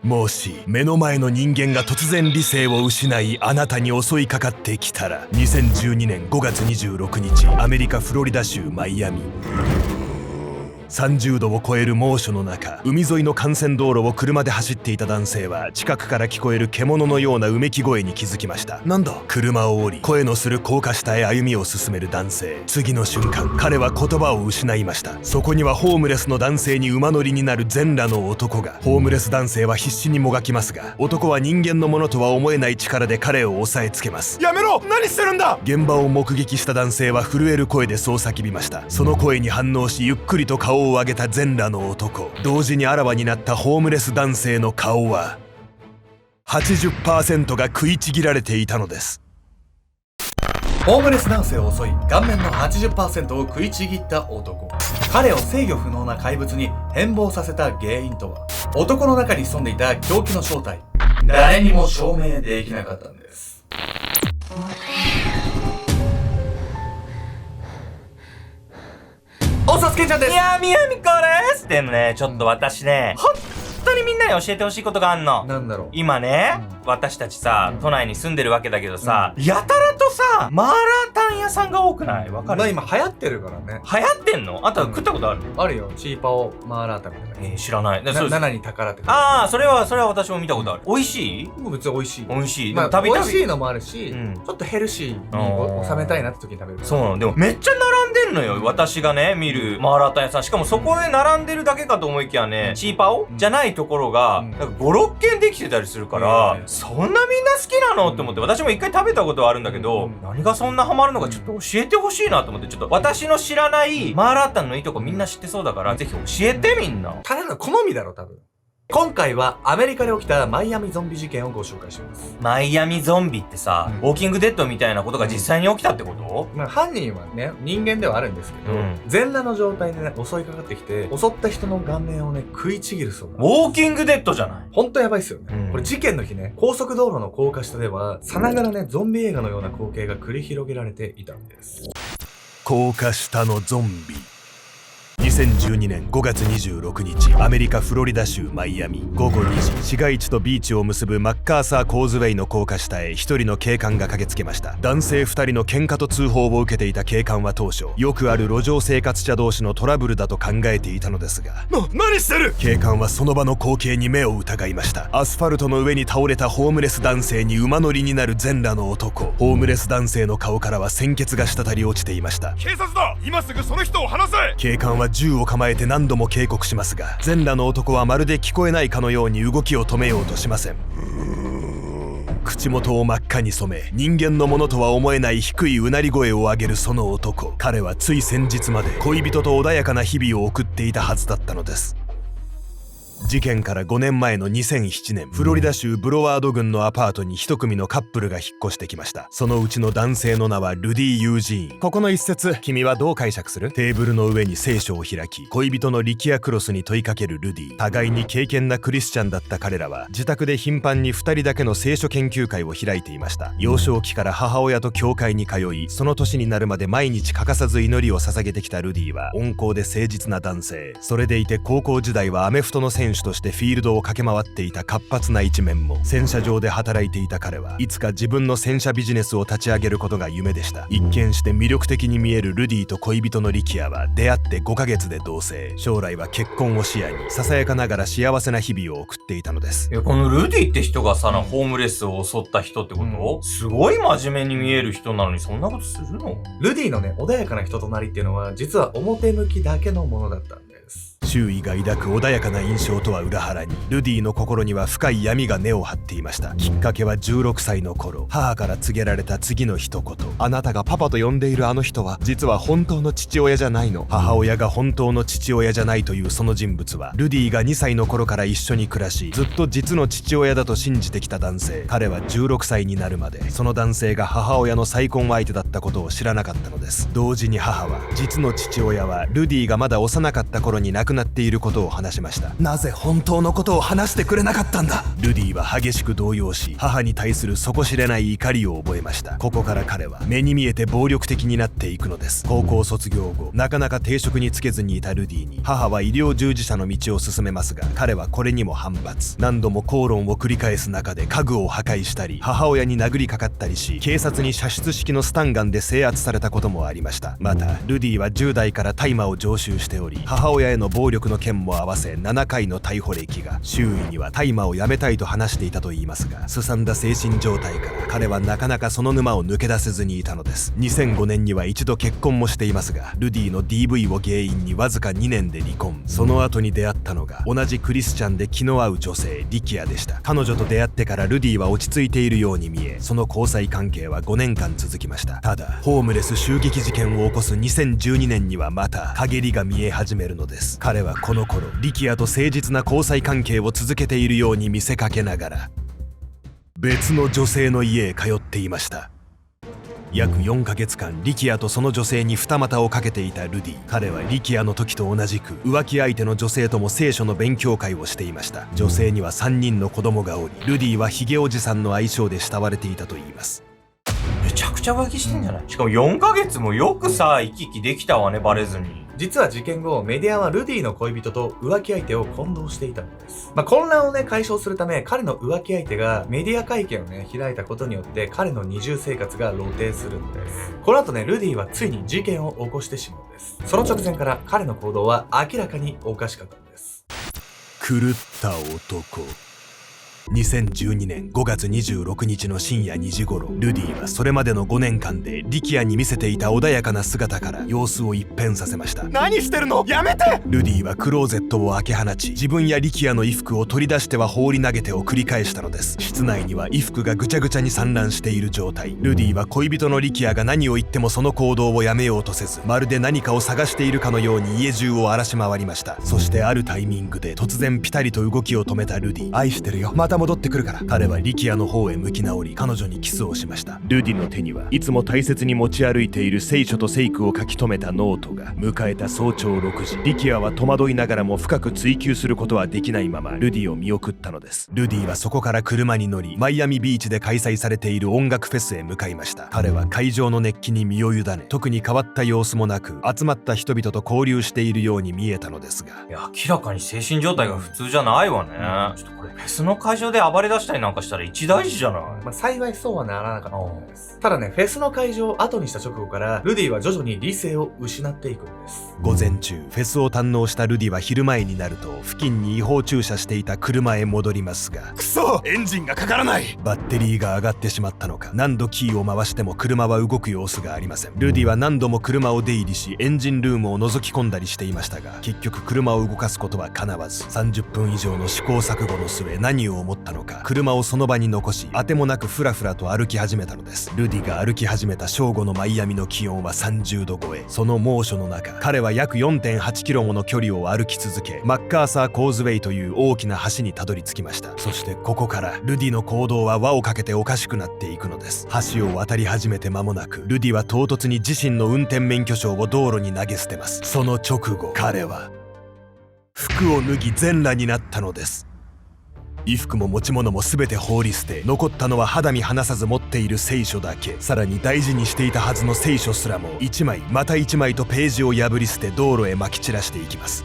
もし目の前の人間が突然理性を失いあなたに襲いかかってきたら、2012年5月26日アメリカフロリダ州マイアミ。30度を超える猛暑の中、海沿いの幹線道路を車で走っていた男性は近くから聞こえる獣のようなうめき声に気づきました。なんだ。車を降り声のする高架下へ歩みを進める男性。次の瞬間彼は言葉を失いました。そこにはホームレスの男性に馬乗りになる全裸の男が。ホームレス男性は必死にもがきますが、男は人間のものとは思えない力で彼を押さえつけます。やめろ、何してるんだ。現場を目撃した男性は震える声でそう叫びました。その声に反応しゆっくりと顔を上げた全裸の男。同時にあらわになったホームレス男性の顔は 80% が食いちぎられていたのです。ホームレス男性を襲い顔面の 80% を食いちぎった男。彼を制御不能な怪物に変貌させた原因とは。男の中に潜んでいた狂気の正体、誰にも証明できなかったんです。おさすけちゃんです。いやー、みやみこです。でもね、ちょっと私ね、本当にみんなに教えてほしいことがあんの。なんだろう。今ね、私たちさ、都内に住んでるわけだけどさ、やたらとさ、マーラータン屋さんが多くない？わかる？今流行ってるからね。流行ってんの？あんた食ったことある？あるよ。チーパオマーラータみたいな。知らない。7に宝って書いてああ、それは私も見たことある。美味しい？別に美味しい。美味しい。まあ、でも美味しいのもあるし、うんちょっとヘルシーに収めたいなって時に食べる。そうなの。でもめっちゃ並んでんのよ。私がね、見るマーラータン屋さん。しかもそこへ並んでるだけかと思いきやね、チーパオじゃないところが、なんか5、6軒できてたりするから、そんなみんな好きなのって思って、私も一回食べたことはあるんだけど、何がそんなハマるのかちょっと教えてほしいなと思って、ちょっと私の知らないマーラータンのいいとこみんな知ってそうだから、ぜひ教えてみんな。ただの好みだろ、多分。今回はアメリカで起きたマイアミゾンビ事件をご紹介します。マイアミゾンビってさ、ウォーキングデッドみたいなことが実際に起きたってこと？まあ、犯人はね、人間ではあるんですけど、全裸の状態でね、襲いかかってきて、襲った人の顔面をね、食いちぎるそうなんです。ウォーキングデッドじゃない？ほんとやばいっすよね。これ事件の日ね、高速道路の高架下では、さながらね、ゾンビ映画のような光景が繰り広げられていたんです。高架下のゾンビ。2012年5月26日アメリカフロリダ州マイアミ。午後2時、市街地とビーチを結ぶマッカーサーコーズウェイの高架下へ一人の警官が駆けつけました。男性2人の喧嘩と通報を受けていた警官は当初、よくある路上生活者同士のトラブルだと考えていたのですが、何してる？警官はその場の光景に目を疑いました。アスファルトの上に倒れたホームレス男性に馬乗りになる全裸の男。ホームレス男性の顔からは鮮血が滴り落ちていました。警察だ！今すぐその人を離せ！警官は銃を構えて何度も警告しますが、全裸の男はまるで聞こえないかのように動きを止めようとしません。口元を真っ赤に染め、人間のものとは思えない低いうなり声を上げるその男。彼はつい先日まで恋人と穏やかな日々を送っていたはずだったのです。事件から5年前の2007年、フロリダ州ブロワード郡のアパートに一組のカップルが引っ越してきました。そのうちの男性の名はルディ・ユージーン。ここの一節、君はどう解釈する？テーブルの上に聖書を開き、恋人のリキア・クロスに問いかけるルディ。互いに敬虔なクリスチャンだった彼らは、自宅で頻繁に2人だけの聖書研究会を開いていました。幼少期から母親と教会に通い、その年になるまで毎日欠かさず祈りを捧げてきたルディは温厚で誠実な男性。それでいて高校時代はアメフトの選手としてフィールドを駆け回っていた活発な一面も。洗車場で働いていた彼はいつか自分の洗車ビジネスを立ち上げることが夢でした。一見して魅力的に見えるルディと恋人のリキアは出会って5ヶ月で同棲。将来は結婚を視野にささやかながら幸せな日々を送っていたのです。このルディって人がさ、ホームレスを襲った人ってこと？すごい真面目に見える人なのにそんなことするの？ルディのね、穏やかな人となりっていうのは実は表向きだけのものだったんです。周囲が抱く穏やかな印象とは裏腹に、ルディの心には深い闇が根を張っていました。きっかけは16歳の頃、母から告げられた次の一言。あなたがパパと呼んでいるあの人は実は本当の父親じゃないの。母親が本当の父親じゃないというその人物は、ルディが2歳の頃から一緒に暮らし、ずっと実の父親だと信じてきた男性。彼は16歳になるまでその男性が母親の再婚相手だったことを知らなかったのです。同時に母は、実の父親はルディがまだ幼かった頃に亡くくなっていることを話しました。なぜ本当のことを話してくれなかったんだ。ルディは激しく動揺し、母に対する底知れない怒りを覚えました。ここから彼は目に見えて暴力的になっていくのです。高校卒業後、なかなか定職に就けずにいたルディに母は医療従事者の道を進めますが、彼はこれにも反発。何度も口論を繰り返す中で家具を破壊したり、母親に殴りかかったりし、警察に射出式のスタンガンで制圧されたこともありました。またルディは10代から大麻を常習しており、母親への暴力の件も合わせ7回の逮捕歴が。周囲には大麻をやめたいと話していたといいますが、すさんだ精神状態から彼はなかなかその沼を抜け出せずにいたのです。2005年には一度結婚もしていますが、ルディの DV を原因にわずか2年で離婚。その後に出会ったのが同じクリスチャンで気の合う女性リキアでした。彼女と出会ってからルディは落ち着いているように見え、その交際関係は5年間続きました。ただホームレス襲撃事件を起こす2012年にはまた陰りが見え始めるのです。彼はこの頃リキアと誠実な交際関係を続けているように見せかけながら、別の女性の家へ通っていました。約4ヶ月間リキアとその女性に二股をかけていたルディ。彼はリキアの時と同じく浮気相手の女性とも聖書の勉強会をしていました。女性には3人の子供がおり、ルディはヒゲおじさんの愛称で慕われていたといいます。めちゃくちゃ浮気してんじゃない？しかも4ヶ月もよくさ行き来できたわね、バレずに。実は事件後、メディアはルディの恋人と浮気相手を混同していたのです。混乱を解消するため、彼の浮気相手がメディア会見を開いたことによって、彼の二重生活が露呈するんです。この後ルディはついに事件を起こしてしまうんです。その直前から彼の行動は明らかにおかしかったんです。狂った男。2012年5月26日の深夜2時頃、ルディはそれまでの5年間でリキアに見せていた穏やかな姿から様子を一変させました。何してるの？やめて！ルディはクローゼットを開け放ち、自分やリキアの衣服を取り出しては放り投げてを繰り返したのです。室内には衣服がぐちゃぐちゃに散乱している状態。ルディは恋人のリキアが何を言ってもその行動をやめようとせず、まるで何かを探しているかのように家中を荒らし回りました。そしてあるタイミングで突然ピタリと動きを止めたルディ。愛してるよ、また戻ってくるから。彼はリキアの方へ向き直り、彼女にキスをしました。ルディの手にはいつも大切に持ち歩いている聖書と聖句を書き留めたノートが。迎えた早朝6時、リキアは戸惑いながらも深く追求することはできないままルディを見送ったのです。ルディはそこから車に乗り、マイアミビーチで開催されている音楽フェスへ向かいました。彼は会場の熱気に身を委ね、特に変わった様子もなく、集まった人々と交流しているように見えたのですが、いや、明らかに精神状態が普通じゃないわね。ちょっとこれフェスの会場で暴れ出したりなんかしたら一大事じゃない？幸いそうはならなかったんです。ただフェスの会場を後にした直後からルディは徐々に理性を失っていくんです。午前中フェスを堪能したルディは昼前になると付近に違法駐車していた車へ戻りますが、クソ！エンジンがかからない！バッテリーが上がってしまったのか、何度キーを回しても車は動く様子がありません。ルディは何度も車を出入りし、エンジンルームを覗き込んだりしていましたが、結局車を動かすことは叶わず、30分以上の試行錯誤の末、何を思ったのか車をその場に残し、あてもなくフラフラと歩き始めたのです。ルディが歩き始めた正午のマイアミの気温は30度超え。その猛暑の中、彼は約 4.8 キロもの距離を歩き続け、マッカーサーコーズウェイという大きな橋にたどり着きました。そしてここからルディの行動は輪をかけておかしくなっていくのです。橋を渡り始めて間もなく、ルディは唐突に自身の運転免許証を道路に投げ捨てます。その直後、彼は服を脱ぎ全裸になったのです。衣服も持ち物も全て放り捨て、残ったのは肌身離さず持っている聖書だけ。さらに大事にしていたはずの聖書すらも一枚また一枚とページを破り捨て道路へまき散らしていきます。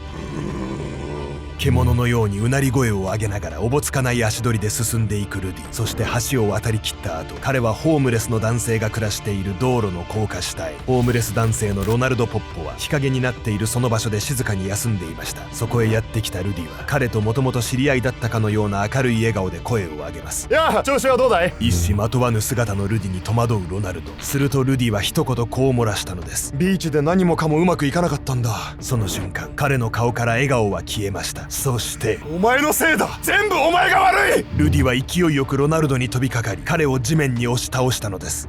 獣のようにうなり声を上げながらおぼつかない足取りで進んでいくルディ。そして橋を渡りきった後、彼はホームレスの男性が暮らしている道路の高架下へ。ホームレス男性のロナルド・ポッポは日陰になっているその場所で静かに休んでいました。そこへやってきたルディは彼ともともと知り合いだったかのような明るい笑顔で声を上げます。やあ、調子はどうだい？一糸まとわぬ姿のルディに戸惑うロナルド。するとルディは一言こう漏らしたのです。ビーチで何もかもうまくいかなかったんだ。その瞬間、彼の顔から笑顔は消えました。そしてお前のせいだ！全部お前が悪い！ルディは勢いよくロナルドに飛びかかり、彼を地面に押し倒したのです。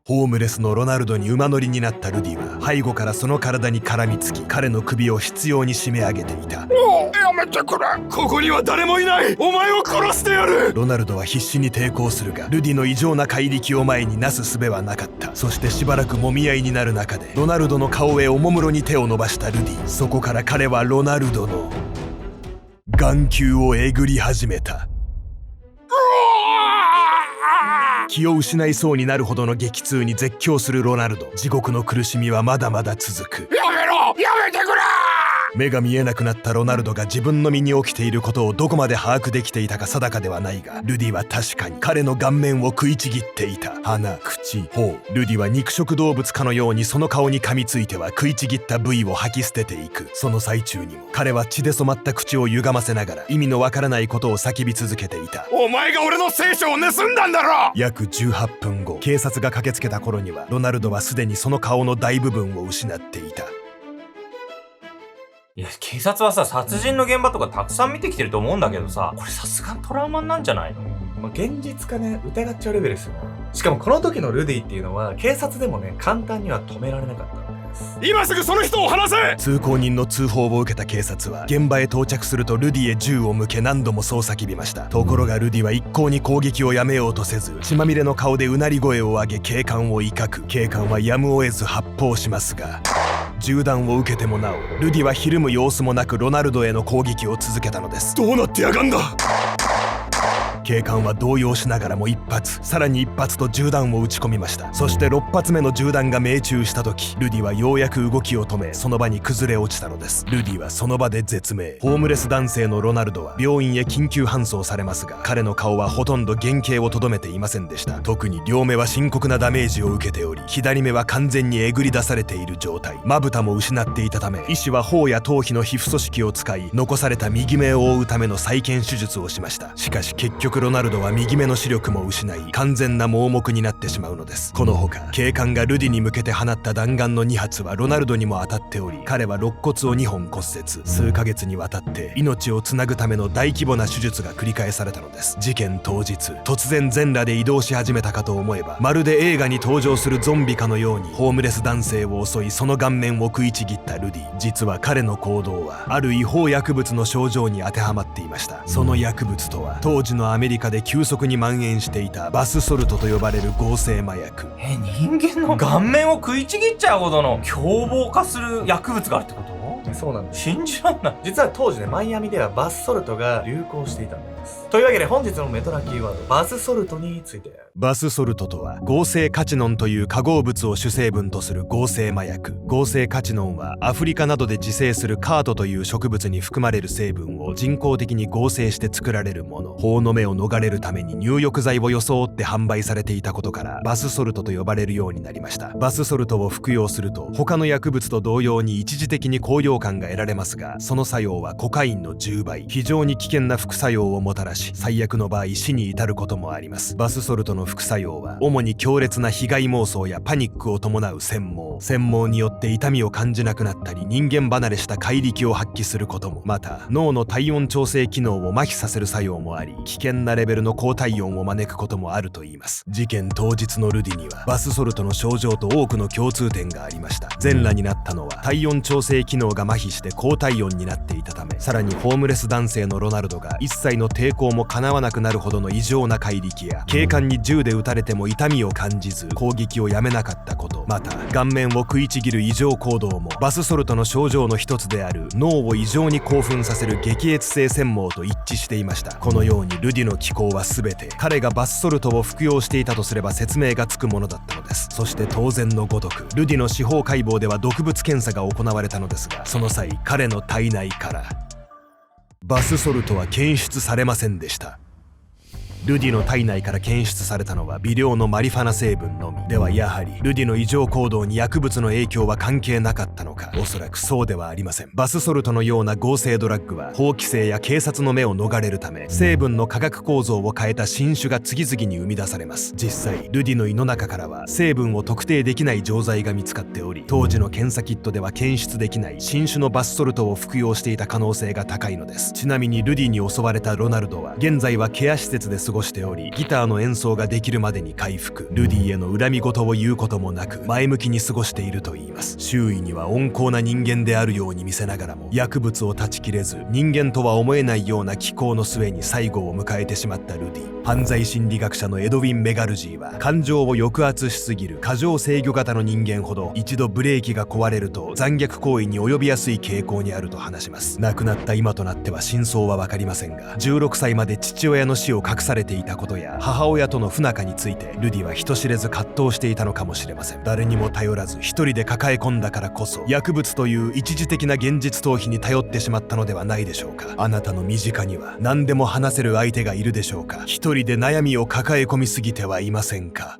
ホームレスのロナルドに馬乗りになったルディは背後からその体に絡みつき、彼の首を執拗に締め上げていた。もうやめてくれ。ここには誰もいない。お前を殺してやる。ロナルドは必死に抵抗するが、ルディの異常な怪力を前になす術はなかった。そしてしばらくもみ合いになる中で、ロナルドの顔へおもむろに手を伸ばしたルディ。そこから彼はロナルドの眼球をえぐり始めた。気を失いそうになるほどの激痛に絶叫するロナルド。地獄の苦しみはまだまだ続く。やめろ、やめてくれ。目が見えなくなったロナルドが自分の身に起きていることをどこまで把握できていたか定かではないが、ルディは確かに彼の顔面を食いちぎっていた。鼻、口、頬。ルディは肉食動物かのようにその顔に噛みついては食いちぎった部位を吐き捨てていく。その最中にも彼は血で染まった口を歪ませながら意味のわからないことを叫び続けていた。お前が俺の聖書を盗んだんだろ。約18分後、警察が駆けつけた頃にはロナルドはすでにその顔の大部分を失っていた。いや、警察はさ、殺人の現場とかたくさん見てきてると思うんだけどさ、これさすがにトラウマなんじゃないの？まあ、現実かね、疑っちゃうレベルですよ。しかもこの時のルディっていうのは警察でもね、簡単には止められなかったんです。今すぐその人を離せ。通行人の通報を受けた警察は現場へ到着するとルディへ銃を向け何度もそう叫びました。ところがルディは一向に攻撃をやめようとせず、血まみれの顔でうなり声を上げ警官を威嚇。警官はやむを得ず発砲しますが、銃弾を受けてもなおルディはひるむ様子もなくロナルドへの攻撃を続けたのです。どうなってやがんだ。警官は動揺しながらも一発、さらに一発と銃弾を撃ち込みました。そして6発目の銃弾が命中した時、ルディはようやく動きを止め、その場に崩れ落ちたのです。ルディはその場で絶命。ホームレス男性のロナルドは病院へ緊急搬送されますが、彼の顔はほとんど原形をとどめていませんでした。特に両目は深刻なダメージを受けており、左目は完全にえぐり出されている状態。まぶたも失っていたため、医師は頬や頭皮の皮膚組織を使い、残された右目を覆うための再建手術をしました。しかし結局ロナルドは右目の視力も失い、完全な盲目になってしまうのです。このほか警官がルディに向けて放った弾丸の2発はロナルドにも当たっており、彼は肋骨を2本骨折。数ヶ月にわたって命をつなぐための大規模な手術が繰り返されたのです。事件当日、突然全裸で移動し始めたかと思えば、まるで映画に登場するゾンビかのようにホームレス男性を襲い、その顔面を食いちぎったルディ。実は彼の行動はある違法薬物の症状に当てはまっていました。その薬物とは当時のアメリカで急速に蔓延していたバスソルトと呼ばれる合成麻薬。人間の顔面を食いちぎっちゃうほどの凶暴化する薬物があるってこと？そうなんです。信じらんない。実は当時ね、マイアミではバスソルトが流行していたんです。というわけで本日のメトラキーワード、バスソルトについて。バスソルトとは合成カチノンという化合物を主成分とする合成麻薬。合成カチノンはアフリカなどで自生するカートという植物に含まれる成分を人工的に合成して作られるもの。法の目を逃れるために入浴剤を装って販売されていたことからバスソルトと呼ばれるようになりました。バスソルトを服用すると他の薬物と同様に一時的に高揚感が得られますが、その作用はコカインの10倍、非常に危険な副作用をもたらし、最悪の場合死に至ることもあります。バスソルトの副作用は主に強烈な被害妄想やパニックを伴う眩盲によって痛みを感じなくなったり、人間離れした怪力を発揮することも、また脳の体温調整機能を麻痺させる作用もあり、危険なレベルの高体温を招くこともあるといいます。事件当日のルディにはバスソルトの症状と多くの共通点がありました。全裸になったのは体温調整機能が麻痺して高体温になっていたため、さらにホームレス男性のロナルドが一切の抵抗も叶わなくなるほどの異常な怪力や、警官に銃で撃たれても痛みを感じず攻撃をやめなかったこと、また顔面を食いちぎる異常行動もバスソルトの症状の一つである脳を異常に興奮させる激越性眩盲と一致していました。このようにルディの機構は全て彼がバスソルトを服用していたとすれば説明がつくものだったのです。そして当然のごとくルディの司法解剖では毒物検査が行われたのですが、その際彼の体内からバスソルトは検出されませんでした。ルディの体内から検出されたのは微量のマリファナ成分のみでは、やはりルディの異常行動に薬物の影響は関係なかったのか。おそらくそうではありません。バスソルトのような合成ドラッグは法規制や警察の目を逃れるため、成分の化学構造を変えた新種が次々に生み出されます。実際ルディの胃の中からは成分を特定できない錠剤が見つかっており、当時の検査キットでは検出できない新種のバスソルトを服用していた可能性が高いのです。ちなみにルディに襲われたロナルドは現在はケア施設で過ごごしており、ギターの演奏ができるまでに回復。ルディへの恨み言を言うこともなく前向きに過ごしているといいます。周囲には温厚な人間であるように見せながらも、薬物を断ち切れず人間とは思えないような気候の末に最後を迎えてしまったルディ。犯罪心理学者のエドウィン・メガルジーは、感情を抑圧しすぎる過剰制御型の人間ほど一度ブレーキが壊れると残虐行為に及びやすい傾向にあると話します。亡くなった今となっては真相は分かりませんが、16歳まで父親の死を隠されていたことや母親との不仲についてルディは人知れず葛藤していたのかもしれません。誰にも頼らず一人で抱え込んだからこそ、薬物という一時的な現実逃避に頼ってしまったのではないでしょうか。あなたの身近には何でも話せる相手がいるでしょうか。一人で悩みを抱え込みすぎてはいませんか。